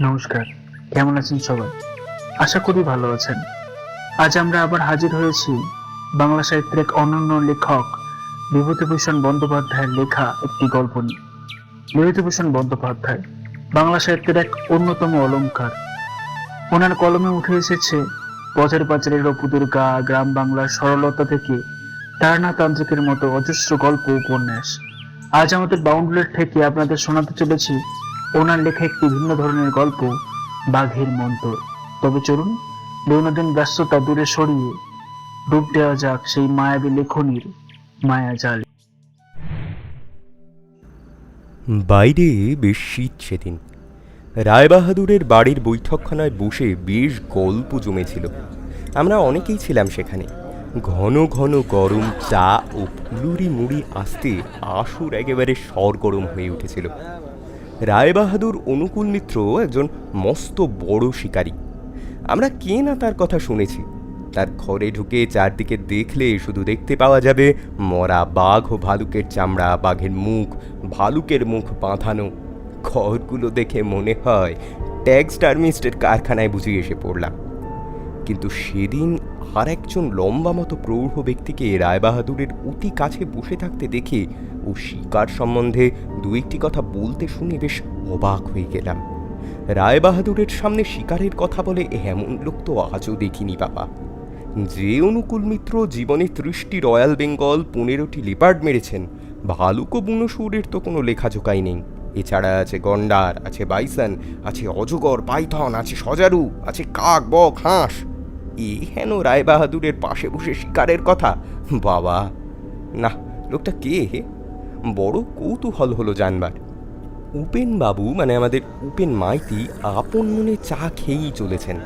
নমস্কার, কেমন আছেন সবাই? আশা করি ভালো আছেন। আজ আমরা আবার হাজির হয়েছি বাংলা সাহিত্যের এক অনন্য লেখক বিভূতিভূষণ বন্দ্যোপাধ্যায়ের লেখা একটি গল্প নিয়ে। বিভূতিভূষণ বন্দ্যোপাধ্যায় বাংলা সাহিত্যের এক অন্যতম অলংকার। ওনার কলমে উঠে এসেছে পথের পাঁচালীর অপুদের গা, গ্রাম বাংলার সরলতা থেকে তান্ত্রিকের মতো অজস্র গল্প উপন্যাস। আজ আমাদের বাউন্ডুলের থেকে আপনাদের শোনাতে চলেছি ওনার লেখা একটি ভিন্ন ধরনের গল্প, বাঘের মন্তর। তবে চলুন দৈনন্দিন ব্যস্ততা দূরে সরিয়ে ডুব দেওয়া যাক সেই মায়াবী লেখনীর মায়াজালে। বাইরে বেশ শীত সেদিন। রায়বাহাদুরের বাড়ির বৈঠকখানায় বসে বেশ গল্প জমেছিল। আমরা অনেকেই ছিলাম সেখানে। ঘন ঘন গরম চা ও ফুলুরি মুড়ি আসতে আসর একেবারে সরগরম হয়ে উঠেছিল। রায়বাহাদুর অনুকূল মিত্র একজন মস্ত বড় শিকারী। আমরা কে না তার কথা শুনেছি। তার ঘরে ঢুকে চারদিকে দেখলে শুধু দেখতে পাওয়া যাবে মরা বাঘ ও ভালুকের চামড়া, বাঘের মুখ, ভালুকের মুখ বাঁধানো। ঘরগুলো দেখে মনে হয় ট্যাক্সটার্মিস্টের কারখানায় বুঝিয়ে এসে পড়লাম। কিন্তু সেদিন আর একজন লম্বা মতো প্রৌঢ় ব্যক্তিকে রায়বাহাদুরের অতি কাছে বসে থাকতে দেখে ও শিকার সম্বন্ধে দু একটি কথা বলতে শুনে বেশ অবাক হয়ে গেলাম। রায়বাহাদুরের সামনে শিকারের কথা বলে এমন লোক তো আজও দেখিনি বাবা। যে অনুকূল মিত্র জীবনে 30টি রয়্যাল বেঙ্গল, 15টি লিপার্ড মেরেছেন, ভালুক ও বুনোসুরের তো কোনো লেখাজোকাই নেই। এছাড়া আছে গন্ডার, আছে বাইসন, আছে অজগর, পাইথন, আছে সজারু, আছে কাক, বক, হাঁস। এই হেন রায়বাহাদুরের পাশে বসে শিকারের কথা! বাবা না, লোকটা কে? বড় কৌতূহল হলো জানবার। উপেন বাবু, মানে আমাদের উপেন মাইতি, আপন মনে চা খেয়েই চলেছেন।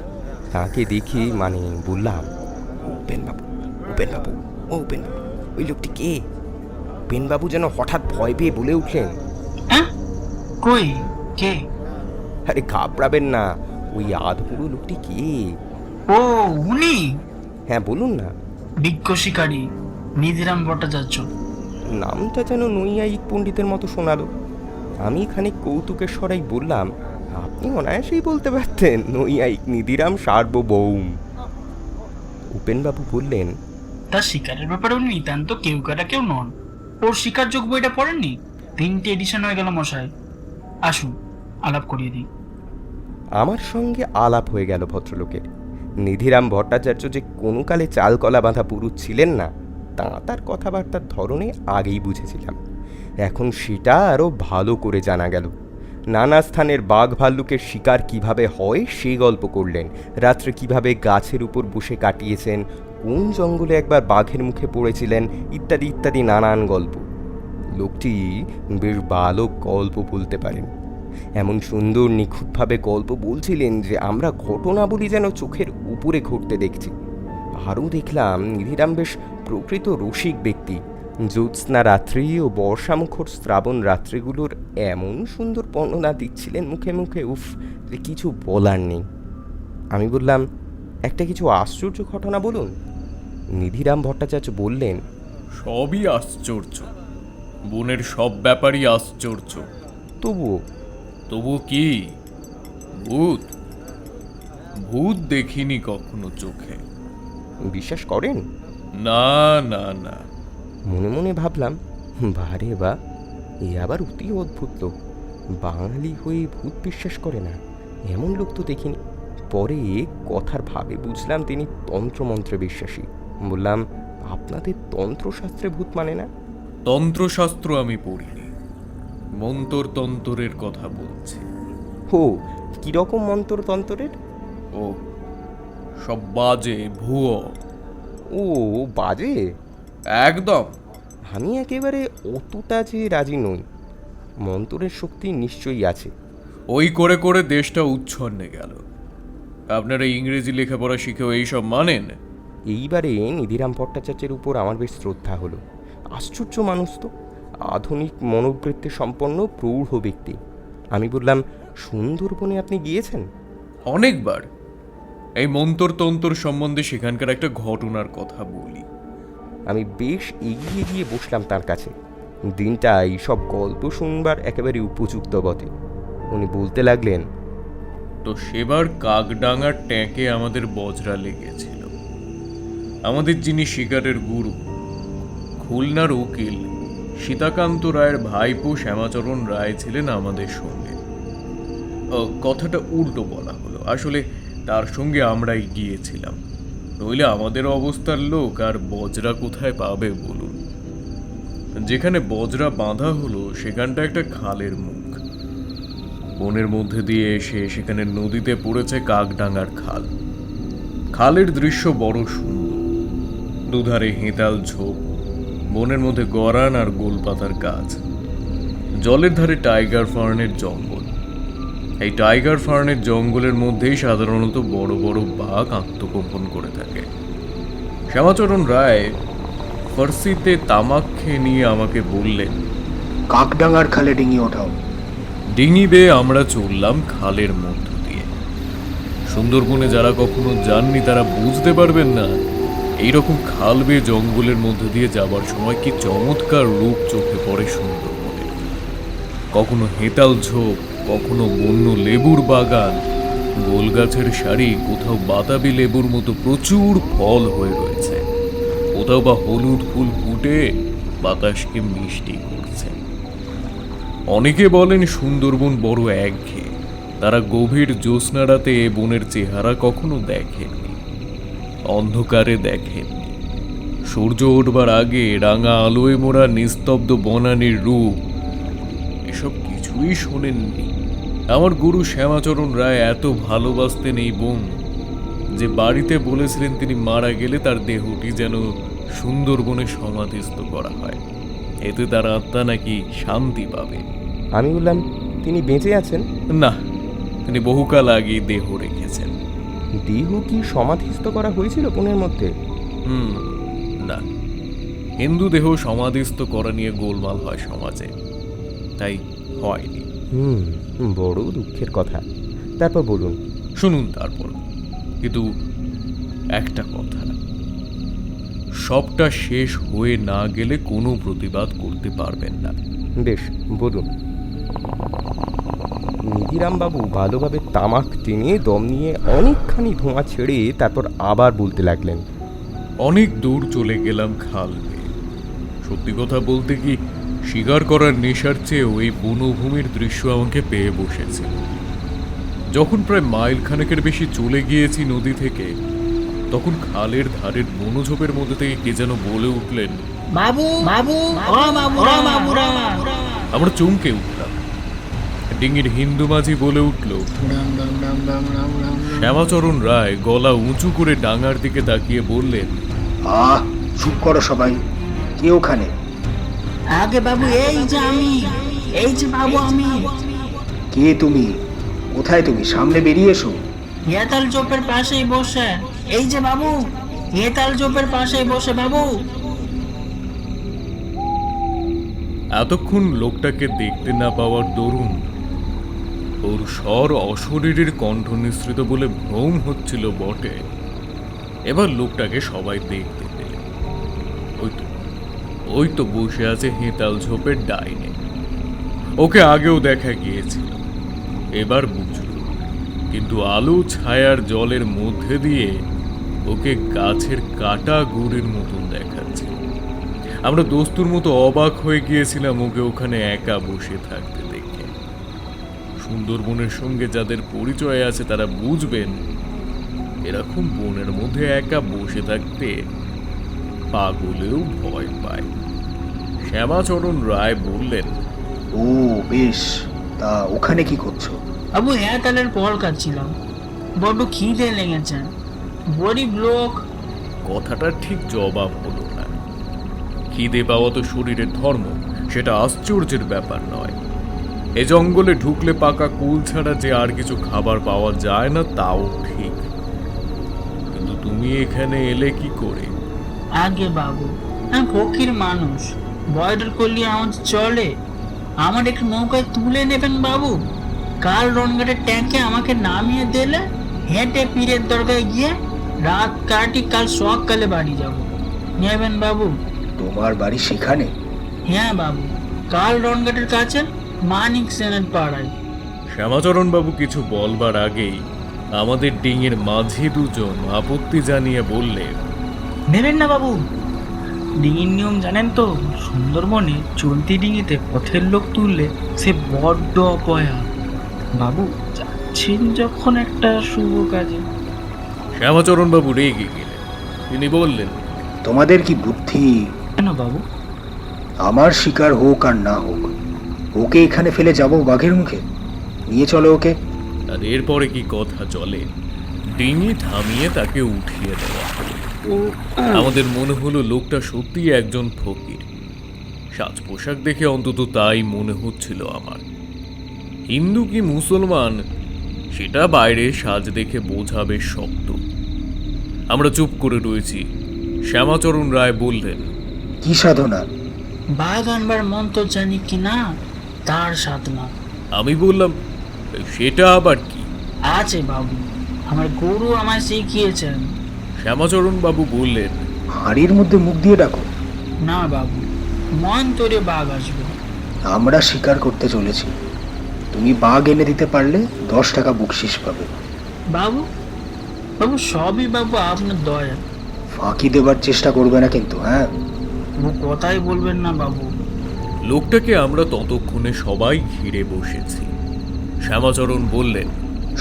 তাকে দেখে বললাম, উপেন বাবু, উপেন বাবু, ও উপেন বাবু, ওই লোকটি কে? উপেন বাবু যেন হঠাৎ ভয় পেয়ে বলে উঠলেন, কই কে? আরে ঘাবড়াবেন না, ওই আধপুরো লোকটি কে? ও উনি? হ্যাঁ বলুন না। বিজ্ঞ শিকারী নিধিরাম ভট্টাচার্য। নামটা যেন নৈয়ায়িক পণ্ডিতের মতো শোনালো। আমি খানিক কৌতুকের স্বরেই বললাম, আপনি অনায়াসেই বলতে পারতেন নৈয়ায়িক নিধিরাম সার্বভৌম। উপেনবাবু বললেন, তার শিকারের ব্যাপারে উনি নিতান্ত কেউ কাটা কেউ নন। ওর শিকার যোগ বইটা পড়েননি? 3টে এডিশন হয়ে গেল মশাই। আসুন আলাপ করিয়ে দিই। আমার সঙ্গে আলাপ হয়ে গেল ভদ্রলোকের। নিধিরাম ভট্টাচার্য যে কোনো কালে চালকলা বাঁধা পুরুষ ছিলেন না, তা তার কথাবার্তার ধরনে আগেই বুঝেছিলাম। এখন সেটা আরও ভালো করে জানা গেল। নানা স্থানের বাঘ ভাল্লুকের শিকার কিভাবে হয় সে গল্প করলেন। রাত্রে কিভাবে গাছের উপর বসে কাটিয়েছেন, কোন জঙ্গলে একবার বাঘের মুখে পড়েছিলেন, ইত্যাদি ইত্যাদি নানান গল্প। লোকটি বেশ ভালো গল্প বলতে পারেন। এমন সুন্দর নিখুঁতভাবে গল্প বলছিলেন যে আমরা ঘটনাবলী যেন চোখের উপরে ঘটতে দেখছি। আরও দেখলাম নিধিরাম বেশ প্রকৃত রসিক ব্যক্তি। জ্যোৎস্না রাত্রি ও বর্ষামুখর শ্রাবণ রাত্রিগুলোর এমন সুন্দর বর্ণনা দিচ্ছিলেন মুখে মুখে, উফ, যে কিছু বলার নেই। আমি বললাম, একটা কিছু আশ্চর্য ঘটনা বলুন। নিধিরাম ভট্টাচার্য বললেন, সবই আশ্চর্য, বনের সব ব্যাপারই আশ্চর্য। তবুও তবু কি? ভূত? ভূত দেখিনি কখনো চোখে। বিশ্বাস করেন? না না না। মনে মনে ভাবলাম, বারে বা, এ আবার অতি অদ্ভুত লোক। বাঙালি হয়ে ভূত বিশ্বাস করে না, এমন লোক তো দেখিনি। পরে কথার ভাবে বুঝলাম তিনি তন্ত্রমন্ত্রে বিশ্বাসী। বললাম, আপনাদের তন্ত্রশাস্ত্রে ভূত মানে না? তন্ত্রশাস্ত্র আমি পড়িনি, মন্তর তন্ত্রের কথা বলছি। হো, কিরকম মন্ত্রতন্ত্রের? ও সব বাজে, ভুয়ো। ও বাজে? একদম। আমি একেবারে অতটা যে রাজি নই। মন্ত্রের শক্তি নিশ্চয়ই আছে। ওই করে করে দেশটা উচ্ছন্নে গেল। আপনারা ইংরেজি লেখাপড়া শিখেও এইসব মানেন? এইবারে নিধিরাম ভট্টাচার্যের উপর আমার বেশ শ্রদ্ধা হলো। আশ্চর্য মানুষ তো, আধুনিক মনোবৃত্তি সম্পন্ন প্রৌঢ় ব্যক্তি। আমি বললাম, সুন্দরবনে আপনি গিয়েছেন? অনেকবার। এই মন্তর তন্তর সম্বন্ধে সেখানকার একটা ঘটনার কথা বলি। আমি বেশ এগিয়ে গিয়ে বসলাম তার কাছে। দিনটা এইসব গল্প শুনবার একেবারে উপযুক্ত বটে। উনি বলতে লাগলেন, তো সেবার কাকডাঙ্গার ট্যাঁকে আমাদের বজরা লেগেছিল। আমাদের যিনি শিকারের গুরু, খুলনার উকিল সীতাকান্ত রায়ের ভাইপো শ্যামাচরণ রায় ছিলেন আমাদের সঙ্গে। কথাটা উল্টো বলা হলো, আসলে তার সঙ্গে আমরাই গিয়েছিলাম, নইলে আমাদের অবস্থার লোক আর বজরা কোথায় পাবে বলুন। যেখানে বজরা বাঁধা হলো সেখানটা একটা খালের মুখ। বনের মধ্যে দিয়ে এসে সেখানে নদীতে পড়েছে কাকডাঙ্গার খাল। খালের দৃশ্য বড় সুন্দর, দুধারে হেঁতাল ঝোপ, বনের মধ্যে গরান আর গোলপাতার গাছ, জলের ধারে টাইগার ফার্নের জঙ্গল। এই টাইগার ফার্নের জঙ্গলের মধ্যেই সাধারণত বড় বড় বাঘ আত্মগোপন করে থাকে। শ্যামাচরণ রায় ফার্সিতে তামাক খেয়ে নিয়ে আমাকে বললেন, কাকডাঙ্গার খালে ডিঙি ওঠাও। ডিঙি বেয়ে আমরা চললাম খালের মধ্য দিয়ে। সুন্দরবনে যারা কখনো যাননি তারা বুঝতে পারবেন না এইরকম খাল বেয়ে জঙ্গলের মধ্যে দিয়ে যাবার সময় কি চমৎকার রূপ চোখে পড়ে সুন্দরবনে। কখনো হেতাল ঝোপ, কখনো বন্য লেবুর বাগান, গোল গাছের সারি, কোথাও বাতাবি লেবুর মতো প্রচুর ফল হয়ে রয়েছে, কোথাও বা হলুদ ফুল ফুটে বাতাসকে মিষ্টি করছে। অনেকে বলেন সুন্দরবন বড় একঘেয়ে, তারা গভীর জ্যোৎস্না রাতে এ বনের চেহারা কখনো দেখেননি, অন্ধকারে দেখেননি। সূর্য উঠবার আগে রাঙা আলোয় মোড়া নিস্তব্ধ বনানীর রূপ, এসব কিছুই শোনেননি। আমার গুরু শ্যামাচরণ রায় এত ভালোবাসতেন এই বন যে বাড়িতে বলেছিলেন তিনি মারা গেলে তার দেহটি যেন সুন্দরবনে সমাধিস্থ করা হয়, এতে তার আত্মা নাকি শান্তি পাবে। আমি বললাম, তিনি বেঁচে আছেন? না, তিনি বহুকাল আগেই দেহ রেখেছেন। দেহ কি সমাধিস্থ করা হয়েছিল বনের মধ্যে? না, হিন্দু দেহ সমাধিস্থ করা নিয়ে গোলমাল হয় সমাজে, তাই হয়নি। বড় দুঃখের কথা। তারপর বলুন। শুনুন তারপর, কিন্তু একটা কথা, সবটা শেষ হয়ে না গেলে কোনো প্রতিবাদ করতে পারবেন না। বেশ, বলুন। নিধিরামবাবু ভালোভাবে তামাক টেনে দম নিয়ে অনেকখানি ধোঁয়া ছেড়ে তারপর আবার বলতে লাগলেন, অনেক দূর চলে গেলাম খাল বেয়ে। সত্যি কথা বলতে কি, শিকার করার নেশার চেয়েও এই বনভূমির দৃশ্য আমাকে পেয়ে বসেছিল। যখন প্রায় মাইল খানেকের বেশি চলে গিয়েছি নদী থেকে, তখন খালের ধারের বনঝোপের মধ্যে থেকে কে যেন বলে উঠলেন, বাবু বাবু ও বাবু ও বাবুরা। আমরা চমকে উঠলাম। ডিঙির হিন্দু মাঝি বলে উঠল, শ্যামাচরণ রায় গলা উঁচু করে ডাঙার দিকে তাকিয়ে বললেন, চুপ করো সবাই, কে ওখানে? আগে বাবু, এই যে আমি, এই যে বাবু আমি। কে তুমি? কোথায় তুমি? সামনে বেরিয়ে এসো। হেতাল চোপের পাশেই বসে, এই যে বাবু, হেতাল চোপের পাশেই বসে বাবু। এতক্ষণ লোকটাকে দেখতে না পাওয়ার দরুন ওর স্বর অশরীরের কণ্ঠ নিঃসৃত বলে ভ্রম হচ্ছিল বটে। এবার লোকটাকে সবাই দেখতে পেলে। ওই তো বসে আছে হেতাল ঝোপের ডাইনে। ওকে আগেও দেখা গিয়েছিল, এবার বুঝল, কিন্তু আলো ছায়ার জলের মধ্যে দিয়ে ওকে গাছের কাটা গুড়ের মতন দেখাচ্ছে। আমরা দোস্তুর মতো অবাক হয়ে গিয়েছিলাম ওকে ওখানে একা বসে থাকতে দেখে। সুন্দরবনের সঙ্গে যাদের পরিচয় আছে তারা বুঝবেন, এরকম বনের মধ্যে একা বসে থাকতে পাগলেও ভয় পায়। শ্যামাচরণ রায় বললেন, ও বেশ, তা ওখানে কি করছো? বাবু হেতালের ফল খাচ্ছিলাম, বড্ড খিদে লেগেছে। গরিব লোক। কথাটা ঠিক জবাব হলো না। খিদে পাওয়া তো শরীরের ধর্ম, সেটা আশ্চর্যের ব্যাপার নয়। এ জঙ্গলে ঢুকলে পাকা কুল ছাড়া যে আর কিছু খাবার পাওয়া যায় না তাও ঠিক, কিন্তু তুমি এখানে এলে কি করে? আগে বাবু, আমি ফকির মানুষ, বয়ডার করলে আমার চলে। আমার একটু নৌকায় তুলে নেবেন বাবু। কাল রনঘাটের ট্যাঙ্কে আমাকে নামিয়ে দিলে হেঁটে পীরের দরগায় গিয়ে রাত কাটি, কাল সকালে বাড়ি যাব। নেবেন বাবু? তোমার বাড়ি সেখানে? হ্যাঁ বাবু, কাল রনঘাটের কাছে মানিক সেনের পাড়ায়। শ্যামাচরণ বাবু কিছু বলবার আগেই আমাদের ডিঙের মাঝে দুজন আপত্তি জানিয়ে বললে, নেবেন না বাবু, ডিঙির নিয়ম জানেন তো, সুন্দরবনে চলতি ডিঙিতে পথের লোক তুললে সে বড্ড অপয়া। বাবু যাচ্ছেন যখন একটা শুভ কাজে। শ্যামাচরণ বাবু রেগে গেলেন। তিনি বললেন, তোমাদের কি বুদ্ধি? কেন বাবু? আমার শিকার হোক আর না হোক, ওকে এখানে ফেলে যাব বাঘের মুখে? নিয়ে চলো ওকে। আর এরপরে কি কথা চলে, ডিঙি থামিয়ে তাকে উঠিয়ে দেওয়া হলো। আমাদের মনে হলো লোকটা সত্যিই একজন ফকির। সাজ পোশাক দেখে অন্তত তাই মনে হচ্ছিল আমার। হিন্দু কি মুসলমান সেটা বাইরে সাজ দেখে বোঝা বেশ শক্ত। আমরা চুপ করে রয়েছি। শ্যামাচরণ রায় বললেন, কি সাধনা? বাঘ আনবার মন্ত্র জানি কি না, তার সাধনা। আমি বললাম, সেটা আবার কি? আছে বাবু, আমার গুরু আমায় শিখিয়েছেন। শ্যামাচরণ বাবু বললেন, হাঁড়ির মধ্যে মুখ দিয়ে ডাকো। না বাবু, মন্ত্রে বাঘ আসবে। আমরা শিকার করতে চলেছি, তুমি বাঘ এনে দিতে পারলে 10 টাকা বকশিস পাবে। বাবু বাবু সবই বাবু আপনার দয়া। ফাঁকি দেবার চেষ্টা করবে না কিন্তু, হ্যাঁ? ও কথাই বলবেন না বাবু। লোকটাকে আমরা ততক্ষণে সবাই ঘিরে বসেছি। শ্যামাচরণ বললেন,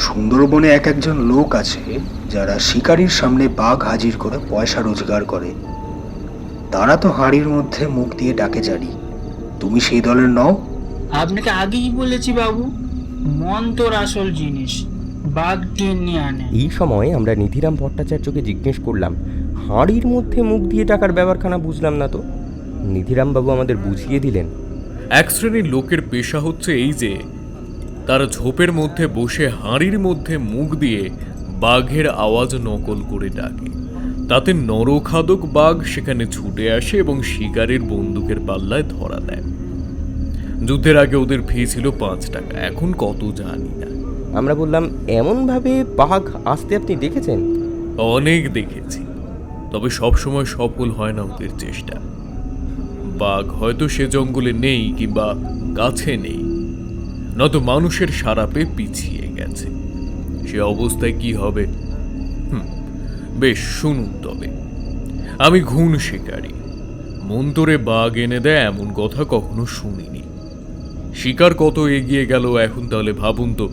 সুন্দরবনে একজন লোক আছে যারা শিকারীর সামনে বাঘ হাজির করে পয়সা রোজগার করে। তারা তো হাঁড়ির মধ্যে মুখ দিয়ে ডাকে জানি। তুমি সেই দলের নও? আপনাকে আগেই বলেছি বাবু, মন্ত্র আসল জিনিস, বাঘ টেনে আনে। এই সময় আমরা নিধিরাম ভট্টাচার্যকে জিজ্ঞেস করলাম, হাঁড়ির মধ্যে মুখ দিয়ে টাকার ব্যাপারখানা বুঝলাম না তো। নিধিরাম বাবু আমাদের বুঝিয়ে দিলেন, এক শ্রেণীর লোকের পেশা হচ্ছে এই যে তারা ঝোপের মধ্যে বসে হাঁড়ির মধ্যে মুখ দিয়ে বাঘের আওয়াজ নকল করে ডাকে। তাতে নরখাদক বাঘ সেখানে ছুটে আসে এবং শিকারের বন্দুকের পাল্লায় ধরা দেয়। যুদ্ধের আগে ওদের ফি ছিল 5 টাকা, এখন কত জানি না। আমরা বললাম, এমনভাবে বাঘ আসতে আপনি দেখেছেন? অনেক দেখেছি, তবে সব সময় সফল হয় না ওদের চেষ্টা। বাঘ হয়তো সে জঙ্গলে নেই কিংবা কাছে নেই, নয়তো মানুষের সারাপে পিছিয়ে গেছে। সে অবস্থায় কি হবে? বেশ, শুনুন তবে। আমি ঘুণ শিকারী, মন্তরে বাঘ এনে দেয় এমন কথা কখনো শুনিনি। শিকার কত এগিয়ে গেল এখন তাহলে ভাবুন তো।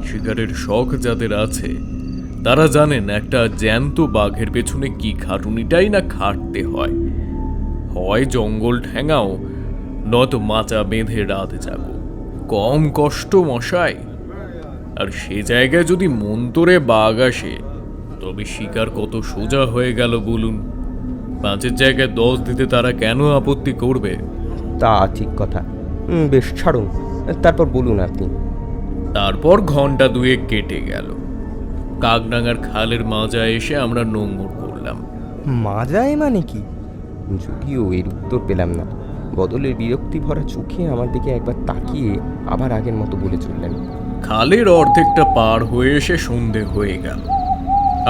শিকারের শখ যাদের আছে তারা জানেন একটা জ্যান্ত বাঘের পেছনে কি খাটুনিটাই না খাটতে হয়। হয় জঙ্গল ঠেঙাও, নয়তো মাচা বেঁধে রাত জাগো। কম কষ্ট মশাই। আর সে জায়গায় যদি মন্তরে বাঘ আসে তবে শিকার কত সোজা হয়ে গেল বলুন। 5-এর জায়গায় 10 দিতে তারা কেন আপত্তি করবে? তা ঠিক কথা। বেশ, ছাড়ুন, তারপর বলুন আপনি। তারপর ঘন্টা 2 কেটে গেল। কাকডাঙ্গার খালের মাজায় এসে আমরা নোঙর করলাম। মাজায় মানে কি? যদিও এর উত্তর পেলাম না। বদলের বিরক্তি ভরা চোখে আমার দিকে একবার তাকিয়ে আবার আগের মতো বলে চললেন, খালের অর্ধেকটা পার হয়ে এসে সন্ধে হয়ে গেল।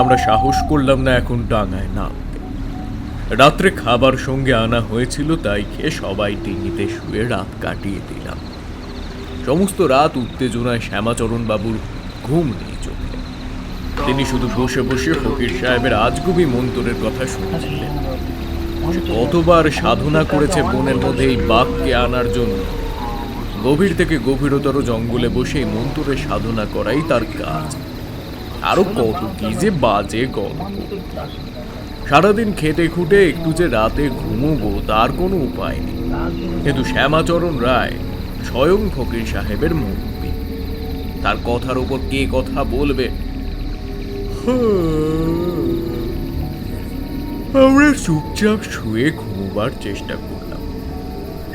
আমরা সাহস করলাম না এখন ডাঙায় নামতে। রাত্রে খাবার সঙ্গে আনা হয়েছিল, তাই খেয়ে সবাই ডিঙিতে শুয়ে রাত কাটিয়ে দিলাম। সমস্ত রাত উত্তেজনায় শ্যামাচরণ বাবুর ঘুম নেই চোখে। তিনি শুধু বসে বসে ফকির সাহেবের আজগুবি মন্তরের কথা শুনছিলেন। কতবার সাধনা করেছে বনের মধ্যে এই বাঘকে আনার জন্য। গভীর থেকে গভীরতর জঙ্গলে বসে এই মন্ত্রের সাধনা করাই তার কাজ। আরো কত কি যে বাজে গল্প। সারাদিন খেটে খুঁটে একটু যে রাতে ঘুমোবো তার কোনো উপায় নেই। কিন্তু শ্যামাচরণ রায় স্বয়ং ফকির সাহেবের মুরব্বী, তার কথার উপর কে কথা বলবে? আমরা চুপচাপ শুয়ে ঘুমোবার চেষ্টা করলাম।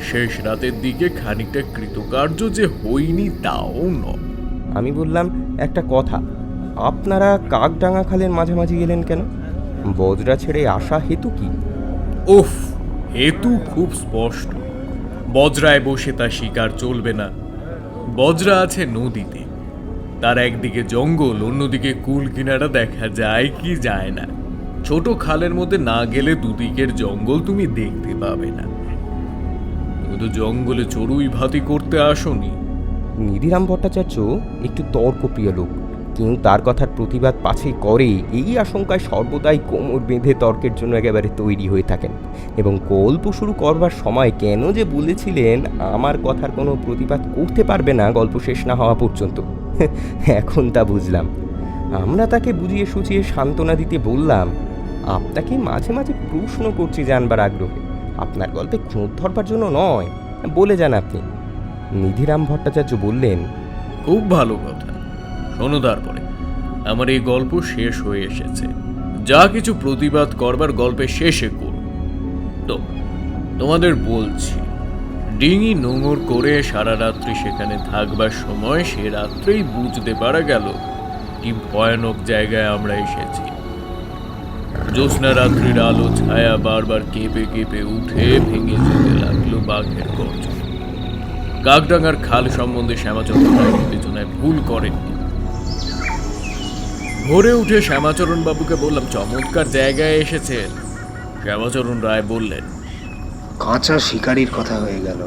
শেষ রাতের দিকে খানিকটা কৃতকার্য যে হইনি তাও নয়। আমি বললাম, একটা কথা, আপনারা কাকডাঙ্গা খালের মাঝামাঝি গেলেন কেন? বজরা ছেড়ে আসা হেতু কি? উফ, হেতু খুব স্পষ্ট। বজরায় বসে তা শিকার চলবে না। বজরা আছে নদীতে, তার একদিকে জঙ্গল, অন্যদিকে কুল কিনারা দেখা যায় কি যায় না। ছোট খালের মধ্যে না গেলে দুদিকের জঙ্গল তুমি দেখতে পাবে না। তুমি তো জঙ্গলে চড়ুই ভাতি করতে আসনি। নিধিরাম ভট্টাচার্য একটু তর্কপ্রিয় লোক, কেউ তার কথার প্রতিবাদ পাছেই করে এই আশঙ্কায় সর্বদাই কোমর বেঁধে তর্কের জন্য একেবারে তৈরি হয়ে থাকেন। এবং গল্প শুরু করবার সময় কেন যে বলেছিলেন আমার কথার কোনো প্রতিবাদ করতে পারবে না গল্প শেষ না হওয়া পর্যন্ত, এখন তা বুঝলাম। আমরা তাকে বুঝিয়ে সুঝিয়ে সান্ত্বনা দিতে বললাম, আপনাকে মাঝে মাঝে প্রশ্ন করছি জানবার আগ্রহে, আপনার গল্পে খুঁত ধরবার জন্য নয়, বলে যান আপনি। নিধিরাম ভট্টাচার্য বললেন, খুব ভালো কথা। শোনো, তারপরে আমার এই গল্প শেষ হয়ে এসেছে, যা কিছু প্রতিবাদ করবার গল্পের শেষে করব। তো তোমাদের বলছি, ডিঙি নোঙর করে সারা রাত্রি সেখানে থাকবার সময় সে রাত্রেই বুঝতে পারা গেল কি ভয়ানক জায়গায় আমরা এসেছি। জ্যোৎস্না রাত্রির আলো ছায়া বারবার কেঁপে কেঁপে উঠে ভেঙে যেতে লাগলো বাঘের গর্জন। কাকডাঙ্গার খাল সম্বন্ধে শ্যামাচরণ রায় বিবেচনায় ভুল করেননি। ভোরে উঠে শ্যামাচরণ বাবুকে বললাম, চমৎকার জায়গায় এসেছেন। শ্যামাচরণ রায় বললেন, কাঁচা শিকারির কথা হয়ে গেল।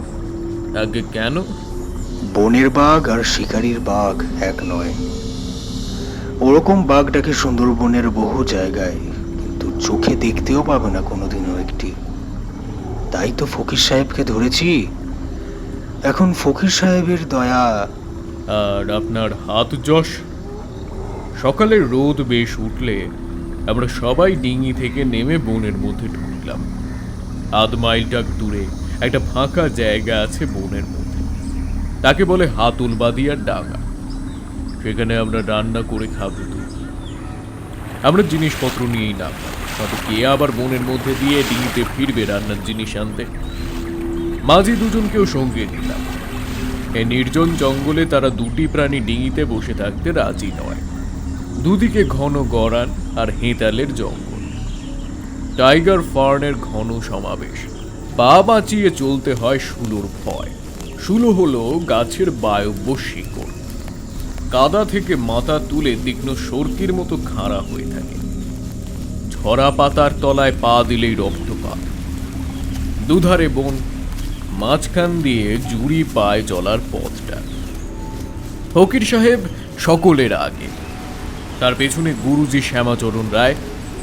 আগে কেন? বনের বাঘ আর শিকারির বাঘ এক নয়। ওরকম বাঘটাকে সুন্দরবনের বহু জায়গায়, কিন্তু চোখে দেখতেও পাবে না কোনোদিনও একটি। তাই তো ফকির সাহেবকে ধরেছি। এখন ফকির সাহেবের দয়া। আর আপনার হাত যশ? সকালে রোদ বেশ উঠলে আমরা সবাই ডিঙি থেকে নেমে বনের মধ্যে ঢুকলাম। আধ মাইলটাক দূরে একটা ফাঁকা জায়গা আছে বনের মধ্যে, তাকে বলে হাতুলবাদিয়ার ডাঙা। সেখানে আমরা রান্না করে খাবো। আমরা জিনিসপত্র নিয়েই নামলাম, তবে কে আবার বনের মধ্যে দিয়ে ডিঙিতে ফিরবে রান্নার জিনিস আনতে? মাঝি দুজনকেও সঙ্গে নিলাম। এই নির্জন জঙ্গলে তারা দুটি প্রাণী ডিঙিতে বসে থাকতে রাজি নয়। দুদিকে ঘন গড়ান আর হেঁতালের জঙ্গল, টাইগার ফার্নের ঘন সমাবেশ। পা বাঁচিয়ে চলতে হয় শুলোর ভয়। শুলো হলো গাছের বায়ব্য শিকড়, কাদা থেকে মাথা তুলে তীক্ষ্ণ সর্কির মতো খাড়া হয়ে থাকে। ঝরা পাতার তলায় পা দিলেই রক্তপাত। দুধারে বন, মাঝখান দিয়ে জুড়ি পায় চলার পথটা। ফকির সাহেব সকলের আগে, তার পেছনে গুরুজি শ্যামাচরণ রায়,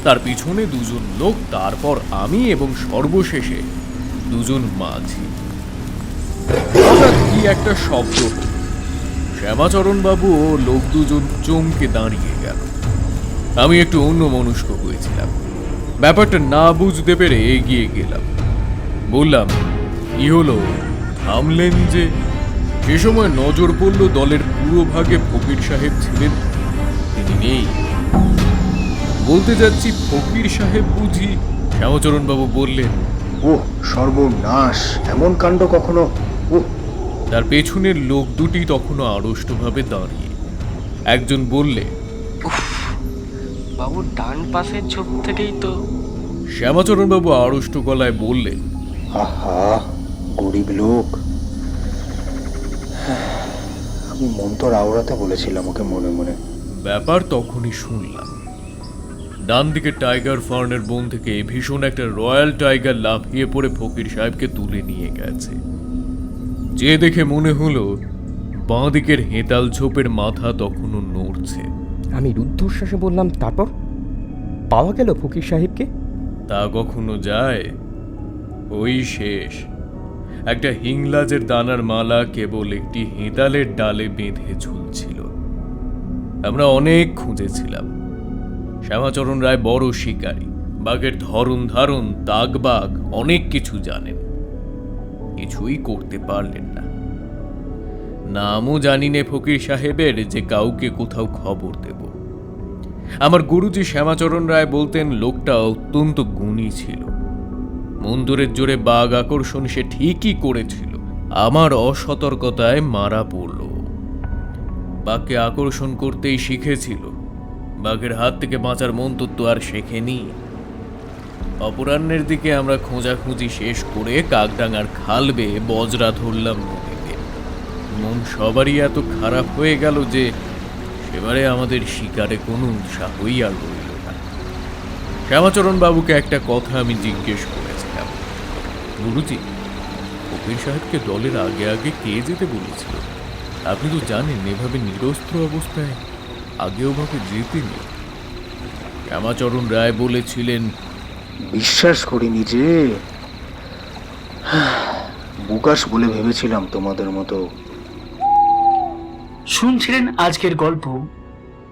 তার পিছনে দুজন লোক, তারপর আমি এবং সর্বশেষে দুজন মাঝি। হঠাৎ কি একটা শব্দ, শ্যামাচরণ বাবু ও লোক দুজন চমকে দাঁড়িয়ে গেল। আমি একটু অন্যমনস্ক হয়েছিলাম, ব্যাপারটা না বুঝতে পেরে এগিয়ে গেলাম। বললাম, কি হলো, থামলেন যে? সে সময় নজর পড়ল দলের পুরো ভাগে ফকির সাহেব ছিলেন। তিনি নেই। বলতে যাচ্ছি, ফকির সাহেব বুঝি? শ্যামাচরণ বাবু বললেন, ওহ সর্বনাশ, এমন কাণ্ড কখনো! ওহ! তার পেছনের লোক দুটি তখনও আড়ষ্টভাবে দাঁড়িয়ে। একজন বললে, বাবুর ডান পাশের ঝোপ থেকেই তো। শ্যামাচরণ বাবু আড়ষ্ট গলায় বললেন, আহা, গরিব লোক। আমি মন্তর আওড়াতে বলেছিলাম ওকে মনে মনে। ব্যাপার তখনই শুনলাম। ডান দিকে টাইগার ফার্নের বন থেকে ভীষণ একটা রয়্যাল টাইগার লাফিয়ে পড়ে ফকির সাহেবকে তুলে নিয়ে গেছে। যে দেখে মনে হলো বাঁ দিকের হেতাল ঝোপের মাথা তখনও নড়ছে। আমি রুদ্ধশ্বাসে বললাম, তারপর পাওয়া গেল ফকির সাহেবকে? তা কখনো যায়? ওই শেষ। একটা হিংলাজের দানার মালা কেবল একটি হেতালের ডালে বেঁধে ঝুলছিল। আমরা অনেক খুঁজেছিলাম। শ্যামাচরণ রায় বড় শিকারী, বাঘের ধরন ধারণ, তাক বাঘ, অনেক কিছু জানেন। কিছুই করতে পারলেন না। নামও জানি নে ফকির সাহেবের যে কাউকে কোথাও খবর দেব। আমার গুরুজি শ্যামাচরণ রায় বলতেন লোকটা অত্যন্ত গুণী ছিল। মন্দরের জোরে বাঘ আকর্ষণ সে ঠিকই করেছিল, আমার অসতর্কতায় মারা পড়ল। বাঘকে আকর্ষণ করতেই শিখেছিল, বাঘের হাত থেকে বাঁচার মন্ত্র তো আর শেখেনি। অপরাহ্নের দিকে আমরা খোঁজাখুঁজি শেষ করে কাকডাঙ্গার খাল বেয়ে বজরা ধরলাম নদীতে। মন সবারই এত খারাপ হয়ে গেল যে সেবারে আমাদের শিকারে কোনো উৎসাহই আর রইল না। শ্যামাচরণ বাবুকে একটা কথা আমি জিজ্ঞেস করেছিলাম, গুরুজি, ফকির সাহেবকে দলের আগে আগে কে যেতে বলেছিল? আপনি তো জানেন এভাবে নিরস্ত্র অবস্থায় আগেও ভাবে যেতেনি। শ্যামাচরণ রায় বলেছিলেন, বিশ্বাস করিনি যে, বুকাস বলে ভেবেছিলাম তোমাদের মতো। শুনছিলেন আজকের গল্প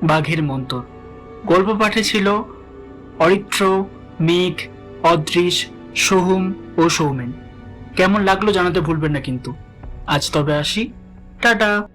বাঘের মন্তর। গল্প পাঠে ছিল অরিত্র, মেঘ, অদৃশ, সোহম ও সৌমেন। কেমন লাগলো জানাতে ভুলবেন না কিন্তু। আজ তবে আসি, টাটা।